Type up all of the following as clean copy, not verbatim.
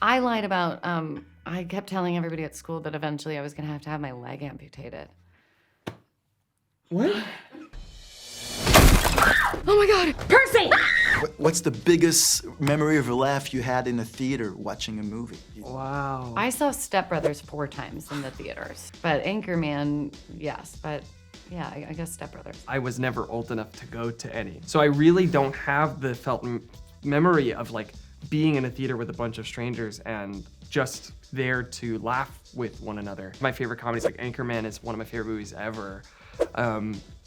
I lied about, I kept telling everybody at school that eventually I was gonna have to have my leg amputated. What? Oh my God, Percy! What's the biggest memory of a laugh you had in a theater watching a movie? Wow. I saw Step Brothers 4 times in the theaters, but Anchorman, yes, but yeah, I guess Step Brothers. I was never old enough to go to any. So I really don't have the felt memory of like being in a theater with a bunch of strangers and just there to laugh with one another. My favorite comedies, like Anchorman is one of my favorite movies ever.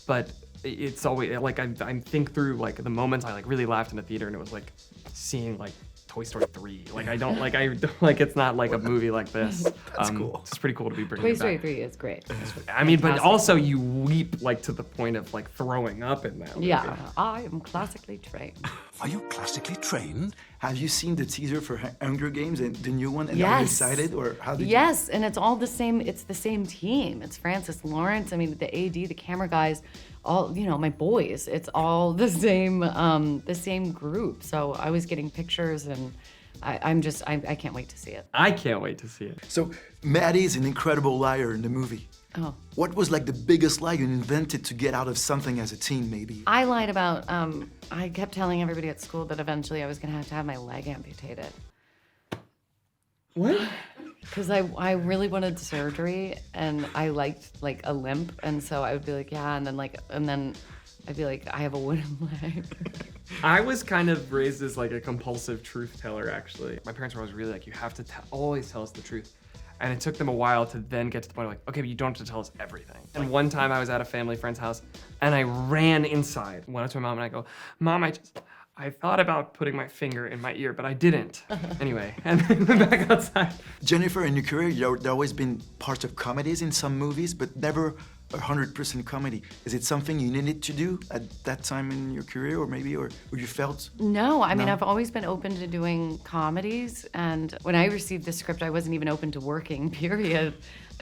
But it's always, like I think through like the moments I like really laughed in a theater and it was like seeing like Toy Story 3. Like I don't it's not like a movie like this. That's cool. It's pretty cool to be bringing Toy it Story back. 3 is great. I mean, but Fantastic. also you weep like to the point of like throwing up in that movie. Yeah, I am classically trained. Are you classically trained? Have you seen the teaser for Hunger Games and the new one? And are you Yes. excited, or how did Yes, and it's all the same. It's the same team. It's Francis Lawrence. I mean, the AD, the camera guys, all my boys. It's all the same group. So I was getting pictures, and I can't wait to see it. I can't wait to see it. So Maddie is an incredible liar in the movie. Oh, What was like the biggest lie you invented to get out of something as a teen, maybe? I lied about. I kept telling everybody at school that eventually I was gonna have to have my leg amputated What? because I really wanted surgery, and I liked like a limp, and so I would be like, yeah, and then I'd be like, I have a wooden leg. I was kind of raised as like a compulsive truth teller, actually. My parents were always really like, you have to always tell us the truth. And it took them a while to then get to the point of like, okay, but you don't have to tell us everything. And one time I was at a family friend's house and I ran inside, went up to my mom and I go, Mom, I thought about putting my finger in my ear, but I didn't. Anyway, and then went back outside. Jennifer, in your career, there always been parts of comedies in some movies, but never 100% comedy. Is it something you needed to do at that time in your career, or you felt? No, I mean, I've always been open to doing comedies, and when I received the script, I wasn't even open to working, period.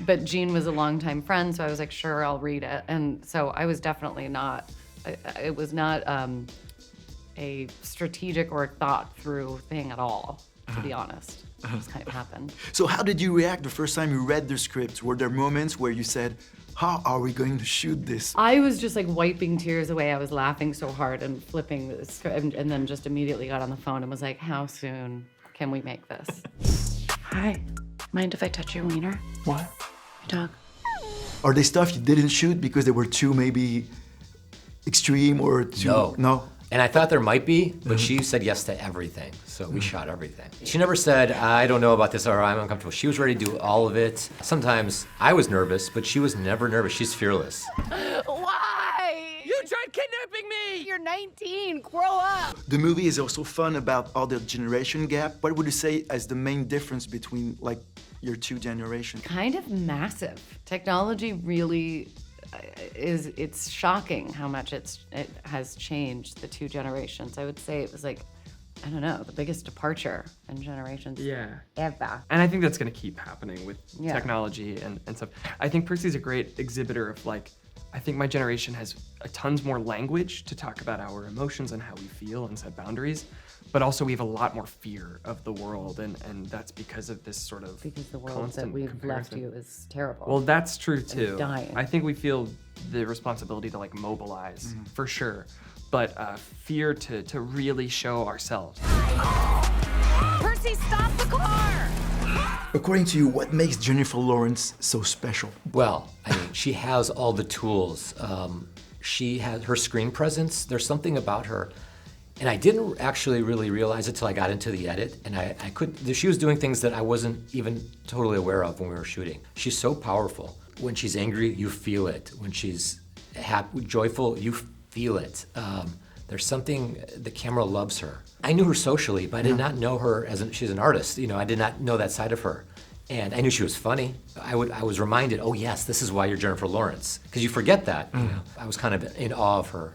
But Gene was a longtime friend, so I was like, sure, I'll read it. And so I was definitely not, it was not a strategic or thought through thing at all, to be honest. It just kind of happened. So how did you react the first time you read the script? Were there moments where you said, how are we going to shoot this? I was just like wiping tears away. I was laughing so hard and flipping the script, and then just immediately got on the phone and was like, how soon can we make this? Hi, mind if I touch your wiener? What? Your dog. Are they stuff you didn't shoot because they were too maybe extreme or too? No? And I thought there might be, but she said yes to everything. So we shot everything. She never said, I don't know about this or I'm uncomfortable. She was ready to do all of it. Sometimes I was nervous, but she was never nervous. She's fearless. Why? You tried kidnapping me! You're 19, grow up. The movie is also fun about all the generation gap. What would you say is the main difference between like your two generations? Kind of massive. Technology really it's shocking how much it has changed the two generations. I would say it was like, I don't know, the biggest departure in generations ever. And I think that's gonna keep happening with Yeah. technology and stuff. I think Percy's a great exhibitor of like, I think my generation has tons more language to talk about our emotions and how we feel and set boundaries, but also we have a lot more fear of the world, and that's because of this sort of Because the world that constant we've left comparison. you is terrible. Well, that's true too. dying. I think we feel the responsibility to like mobilize for sure, but fear to really show ourselves. Percy, stop the car! According to you, what makes Jennifer Lawrence so special? Well, I mean, she has all the tools. She has her screen presence. There's something about her. And I didn't actually really realize it till I got into the edit, and I couldn't, she was doing things that I wasn't even totally aware of when we were shooting. She's so powerful. When she's angry, you feel it. When she's happy, joyful, you feel it. There's something, the camera loves her. I knew her socially, but I did not know her she's an artist. I did not know that side of her. And I knew she was funny. I was reminded, oh yes, this is why you're Jennifer Lawrence. Because you forget that, I was kind of in awe of her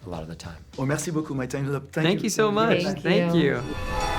a lot of the time. Oh, merci beaucoup. My time's up. Thank you so much. Thank you. Thank you.